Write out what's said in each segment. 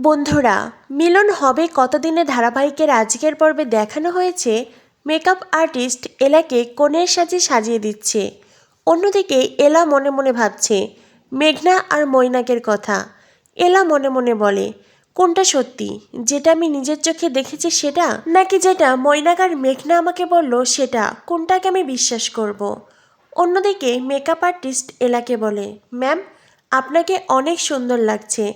বন্ধুরা, মিলন হবে কতদিনে ধারাবাহিকের আজকের পর্বে দেখানো হয়েছে মেকআপ আর্টিস্ট এলাকে কনের সাজে সাজিয়ে দিচ্ছে। অন্যদিকে এলা মনে মনে ভাবছে মেঘনা আর মৈনাকের কথা। এলা মনে মনে বলে, কোনটা সত্যি, যেটা আমি নিজের চোখে দেখেছি সেটা, নাকি যেটা মৈনাক আর মেঘনা আমাকে বলল সেটা? কোনটাকে আমি বিশ্বাস করব? অন্যদিকে মেকআপ আর্টিস্ট এলাকে বলে, ম্যাম, আপনাকে অনেক সুন্দর লাগছে।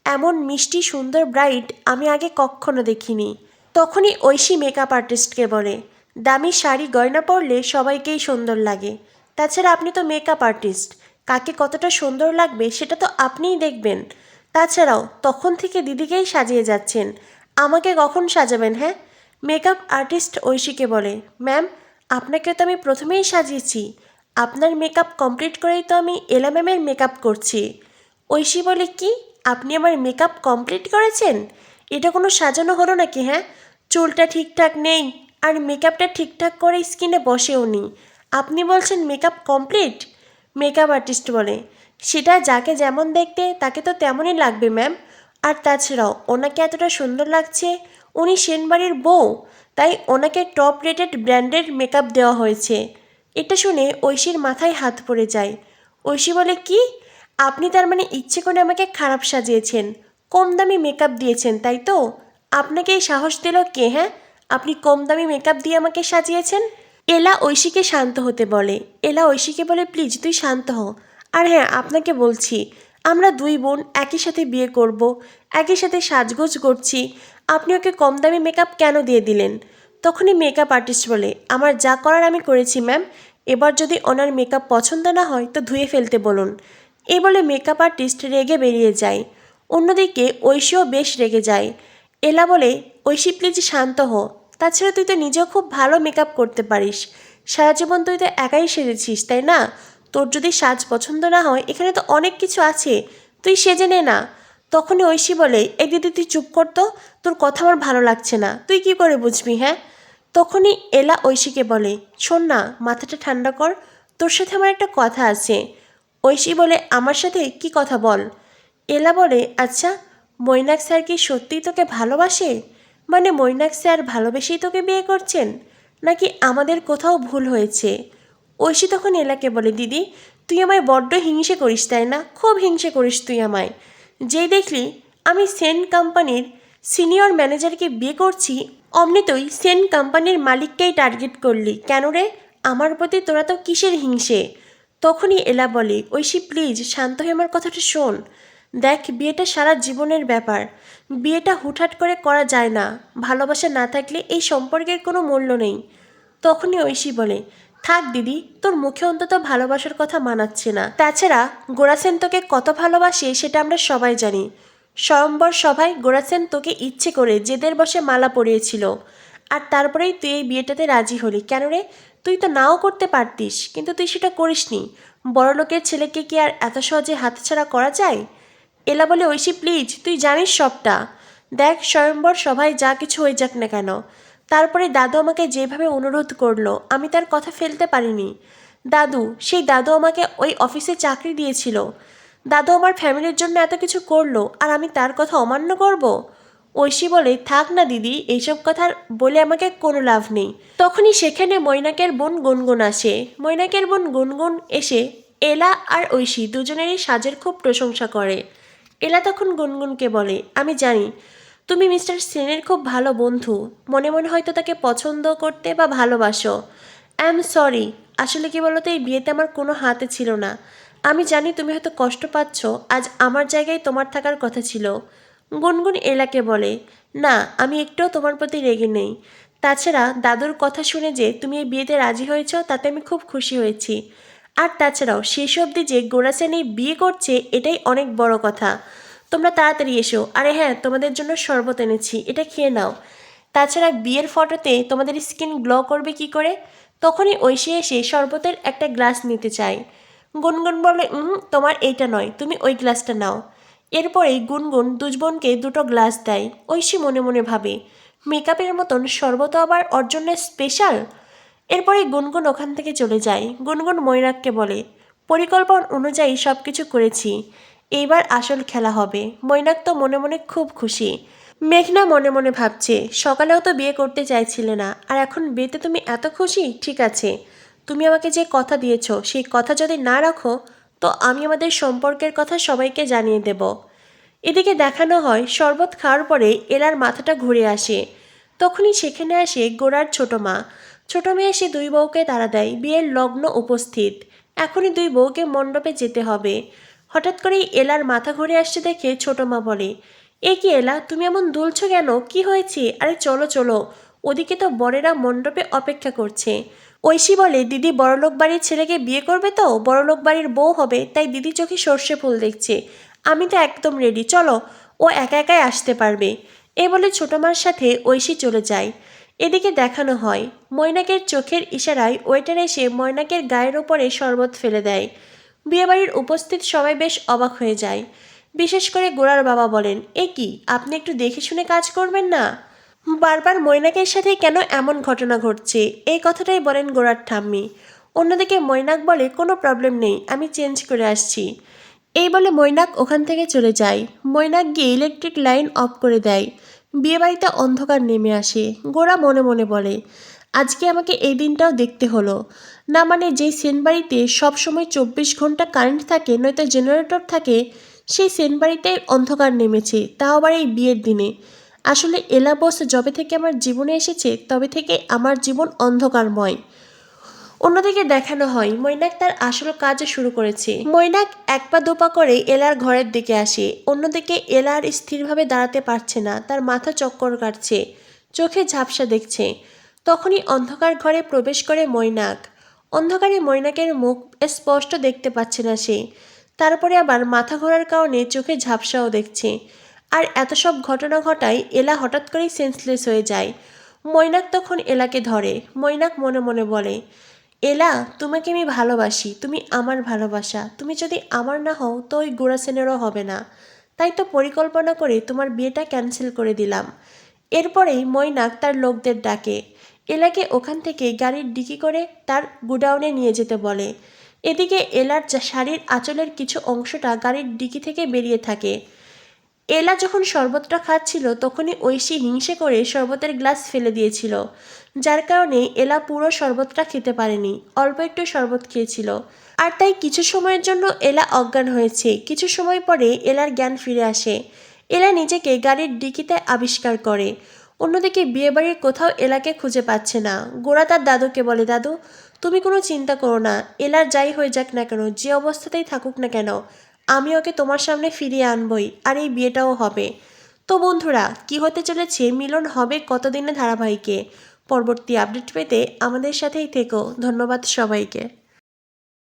এমন মিষ্টি সুন্দর ব্রাইট আমি আগে কখনো দেখিনি। তখনই ঐশী মেকআপ আর্টিস্টকে বলে, দামি শাড়ি গয়না পরলে সবাইকেই সুন্দর লাগে। তাছাড়া আপনি তো মেকআপ আর্টিস্ট, কাকে কতটা সুন্দর লাগবে সেটা তো আপনিই দেখবেন। তাছাড়াও তখন থেকে দিদিকেই সাজিয়ে যাচ্ছেন, আমাকে কখন সাজাবেন? হ্যাঁ? মেকআপ আর্টিস্ট ঐশীকে বলে, ম্যাম, আপনাকে তো আমি প্রথমেই সাজিয়েছি। আপনার মেকআপ কমপ্লিট করেই তো আমি এলা ম্যামের মেকআপ করছি। ঐশী বলে, কি, আপনি আমার মেকআপ কমপ্লিট করেছেন? এটা কোনো সাজানো হলো নাকি? হ্যাঁ, চুলটা ঠিকঠাক নেই আর মেকআপটা ঠিকঠাক করে স্কিনে বসেও নি, আপনি বলছেন মেকআপ কমপ্লিট? মেকআপ আর্টিস্ট বলে, সেটা যাকে যেমন দেখতে তাকে তো তেমনই লাগবে ম্যাম। আর তাছাড়াও ওনাকে এতটা সুন্দর লাগছে, উনি সেনবাড়ির বউ, তাই ওনাকে টপ রেটেড ব্র্যান্ডের মেকআপ দেওয়া হয়েছে। এটা শুনে ঐশীর মাথায় হাত পড়ে যায়। ঐশী বলে, কি, আপনি তার মানে ইচ্ছে করে আমাকে খারাপ সাজিয়েছেন, কম দামি মেকআপ দিয়েছেন, তাই তো? আপনাকে এই সাহস দিল কে? হ্যাঁ, আপনি কম দামি মেকআপ দিয়ে আমাকে সাজিয়েছেন? এলা ঐশীকে শান্ত হতে বলে। এলা ঐশীকে বলে, প্লিজ তুই শান্ত হ। আর হ্যাঁ, আপনাকে বলছি, আমরা দুই বোন একই সাথে বিয়ে করব, একই সাথে সাজগোজ করছি, আপনি ওকে কম দামি মেকআপ কেন দিয়ে দিলেন? তখনই মেকআপ আর্টিস্ট বলে, আমার যা করার আমি করেছি ম্যাম, এবার যদি ওনার মেকআপ পছন্দ না হয় তো ধুয়ে ফেলতে বলুন। এই বলে মেকআপ আর্টিস্ট রেগে বেরিয়ে যায়। অন্যদিকে ঐশীও বেশ রেগে যায়। এলা বলে, ঐশী প্লিজ শান্ত হ। তাছাড়া তুই তো নিজেও খুব ভালো মেকআপ করতে পারিস, সারা জীবন তুই তো একাই সেজেছিস, তাই না? তোর যদি সাজ পছন্দ না হয়, এখানে তো অনেক কিছু আছে, তুই সেজে নে না। তখনই ঐশী বলে, এই দিদি তুই চুপ কর তো, তোর কথা আমার ভালো লাগছে না, তুই কি করে বুঝবি? হ্যাঁ? তখনই এলা ঐশীকে বলে, শোন না, মাথাটা ঠান্ডা কর, তোর সাথে আমার একটা কথা আছে। ঐশী বলে, আমার সাথে কি কথা বল? এলা বলে, আচ্ছা, মৈনাক স্যার কি সত্যিই তোকে ভালোবাসে? মানে মৈনাক স্যার ভালোবেসেই তোকে বিয়ে করছেন, নাকি আমাদের কোথাও ভুল হয়েছে? ঐশী তখন এলাকে বলে, দিদি, তুই আমায় বড্ড হিংসে করিস, তাই না? খুব হিংসে করিস তুই আমায়। যেই দেখলি আমি সেন কোম্পানির সিনিয়র ম্যানেজারকে বিয়ে করছি, অমনি তুই সেন কোম্পানির মালিককেই টার্গেট করলি কেন রে? আমার প্রতি তোরা তো কিসের হিংসে? তখনই এলা বলে, ঐশী প্লিজ শান্ত হয়ে আমার কথাটা শোন। দেখ, বিয়েটা সারা জীবনের ব্যাপার, বিয়েটা হুটহাট করে করা যায় না, ভালোবাসা না থাকলে এই সম্পর্কের কোনো মূল্য নেই। তখনই ঐশী বলে, থাক দিদি, তোর মুখে অন্তত ভালোবাসার কথা মানাচ্ছে না। তাছাড়া গোরাসেন তোকে কত ভালোবাসে সেটা আমরা সবাই জানি। স্বয়ম্বর সভায় গোরাসেন তোকে ইচ্ছে করে জেদের বসে মালা পরিয়েছিল, আর তারপরেই তুই এই বিয়েটাতে রাজি হলি কেন রে? তুই তো নাও করতে পারতিস, কিন্তু তুই সেটা করিসনি। বড়লোকের ছেলেকে কি আর এত সহজে হাতছাড়া করা যায়? এলা বলে, ঐশী প্লিজ, তুই জানিস সবটা। দেখ, স্বয়ম্বর সভায় যা কিছু হয়ে যাক না কেন, তারপরে দাদু আমাকে যেভাবে অনুরোধ করলো আমি তার কথা ফেলতে পারিনি। সেই দাদু আমাকে ওই অফিসে চাকরি দিয়েছিল, দাদু আমার ফ্যামিলির জন্য এত কিছু করলো, আর আমি তার কথা অমান্য করব? ঐশী বলে, থাক না দিদি, এইসব কথা বলে আমাকে কোনো লাভ নেই। তখনই সেখানে মৈনাকের বোন গুনগুন আসে। মৈনাকের বোন গুনগুন এসে এলা আর ঐশী দুজনেরই সাজের খুব প্রশংসা করে। এলা তখন গুনগুনকে বলে, আমি জানি তুমি মিস্টার সেনের খুব ভালো বন্ধু, মনে মনে হয়তো তাকে পছন্দ করতে বা ভালোবাসো। আই এম সরি, আসলে কি বলতো, এই বিয়েতে আমার কোনো হাতে ছিল না। আমি জানি তুমি হয়তো কষ্ট পাচ্ছ, আজ আমার জায়গায় তোমার থাকার কথা ছিল। গুনগুন এলাকে বলে, না, আমি একটুও তোমার প্রতি রেগে নেই। তাছাড়া দাদুর কথা শুনে যে তুমি এই বিয়েতে রাজি হয়েছ তাতে আমি খুব খুশি হয়েছি। আর তাছাড়াও শেষ অবধি যে গোরাসেন এই বিয়ে করছে এটাই অনেক বড় কথা। তোমরা তাড়াতাড়ি এসো, আরে হ্যাঁ, তোমাদের জন্য শরবত এনেছি, এটা খেয়ে নাও। তাছাড়া বিয়ের ফটোতে তোমাদের স্কিন গ্লো করবে কি করে? তখনই ঐশী এসে শরবতের একটা গ্লাস নিতে চায়। গুনগুন বলে, তোমার এইটা নয়, তুমি ওই গ্লাসটা নাও। এরপরেই গুনগুন দুজবোনকে দুটো গ্লাস দেয়। ঐশী মনে মনে ভাবে, মেকআপের মতন শরবত আবার ওর জন্য স্পেশাল। এরপরে গুনগুন ওখান থেকে চলে যায়। গুনগুন ময়ূরাককে বলে, পরিকল্পনা অনুযায়ী সব কিছু করেছি, এইবার আসল খেলা হবে। মৈনাক তো মনে মনে খুব খুশি। মেঘনা মনে মনে ভাবছে, সকালেও তো বিয়ে করতে চাইছিলে না, আর এখন বিয়েতে তুমি এত খুশি? ঠিক আছে, তুমি আমাকে যে কথা দিয়েছ সেই কথা যদি না রাখো তো আমি আমাদের সম্পর্কের কথা সবাইকে জানিয়ে দেব। এদিকে দেখানো হয় শরবত খাওয়ার পরে এলার মাথাটা ঘুরে আসে। তখনই সেখানে আসে গোরার ছোট মা। ছোট মেয়ে এসে দুই বউকে তাড়া দেয়। বিয়ের লগ্ন উপস্থিত, এখনই দুই বউকে মণ্ডপে যেতে হবে। হঠাৎ করেই এলার মাথা ঘুরে আসছে দেখে ছোট মা বলে, এ কি এলা, তুমি এমন দুলছো কেন? কি হয়েছে? আরে চলো চলো, ওদিকে তো বরেরা মণ্ডপে অপেক্ষা করছে। ঐশী বলে, দিদি বড়লোক বাড়ির ছেলেকে বিয়ে করবে তো, বড়লোক বাড়ির বউ হবে, তাই দিদি চোখে সর্ষে ফুল দেখছে। আমি তো একদম রেডি, চলো, ও একা একাই আসতে পারবে। এ বলে ছোট মার সাথে ঐশী চলে যায়। এদিকে দেখানো হয় মৈনাকের চোখের ইশারায় ওয়েটার এসে মৈনাকের গায়ের ওপরে শরবত ফেলে দেয়। বিয়েবাড়ির উপস্থিত সবাই বেশ অবাক হয়ে যায়। বিশেষ করে গোরার বাবা বলেন, এ কি, আপনি একটু দেখে শুনে কাজ করবেন না? বারবার মৈনাকের সাথে কেন এমন ঘটনা ঘটছে, এই কথাটাই বলেন গোরার ঠাম্মি। অন্যদিকে মৈনাক বলে, কোনো প্রবলেম নেই, আমি চেঞ্জ করে আসছি। এই বলে মৈনাক ওখান থেকে চলে যায়। মৈনাক গিয়ে ইলেকট্রিক লাইন অফ করে দেয়। বিয়েবাড়িতে অন্ধকার নেমে আসে। গোরা মনে মনে বলে, আজকে আমাকে এই দিনটাও দেখতে হলো না। মানে যেই সেন বাড়িতে সবসময় 24 ঘন্টা কারেন্ট থাকে, নয়তো জেনারেটর থাকে, সেই সেন বাড়িতে অন্ধকার নেমেছে, তাও আবার এই বিয়ের দিনে। আসলে এলা বস যবে থেকে আমার জীবনে এসেছে তবে থেকে আমার জীবন অন্ধকারময়। অন্যদিকে দেখানো হয় মৈনাক তার আসল কাজ শুরু করেছে। মৈনাক এক পা দুপা করে এলার ঘরের দিকে আসে। অন্যদিকে এলার স্থিরভাবে দাঁড়াতে পারছে না, তার মাথা চক্কর কাটছে, চোখে ঝাপসা দেখছে। তখনই অন্ধকার ঘরে প্রবেশ করে মৈনাক। অন্ধকারে মৈনাকের মুখ স্পষ্ট দেখতে পাচ্ছে না সে। তারপরে আবার মাথা ঘোরার কারণে চোখে ঝাপসাও দেখছে। আর এত সব ঘটনা ঘটায় এলা হঠাৎ করেই সেন্সলেস হয়ে যায়। মৈনাক তখন এলাকে ধরে। মৈনাক মনে মনে বলে, এলা, তোমাকে আমি ভালোবাসি, তুমি আমার ভালোবাসা, তুমি যদি আমার না হও তো ওই গোরা সেনেরও হবে না। তাই তো পরিকল্পনা করে তোমার বিয়েটা ক্যান্সেল করে দিলাম। এরপরেই মৈনাক তার লোকদের ডাকে। এলাকে ওখান থেকে গাড়ির ডিকি করে তার গুডাউনে নিয়ে যেতে বলে। এদিকে এলার শাড়ির আঁচলের কিছু অংশটা গাড়ির ডিকি থেকে বেরিয়ে থাকে। এলা যখন শরবতটা খাচ্ছিল তখনই ঐশী হিংসে করে শরবতের গ্লাস ফেলে দিয়েছিল, যার কারণে এলা পুরো শরবতটা খেতে পারেনি, অল্প একটু শরবত খেয়েছিল। আর তাই কিছু সময়ের জন্য এলা অজ্ঞান হয়েছে। কিছু সময় পরে এলার জ্ঞান ফিরে আসে। এলা নিজেকে গাড়ির ডিকিতে আবিষ্কার করে। অন্যদিকে বিয়েবাড়ির কোথাও এলাকে খুঁজে পাচ্ছে না। গোরা তার দাদুকে বলে, দাদু, তুমি কোনো চিন্তা করো না, এলার যাই হয়ে যাক না কেন, যে অবস্থাতেই থাকুক না কেন, আমি ওকে তোমার সামনে ফিরিয়ে আনবই, আর এই বিয়েটাও হবে। তো বন্ধুরা, কি হতে চলেছে, মিলন হবে কতদিনে ধারাবাহিকে? পরবর্তী আপডেট পেতে আমাদের সাথেই থেকো। ধন্যবাদ সবাইকে।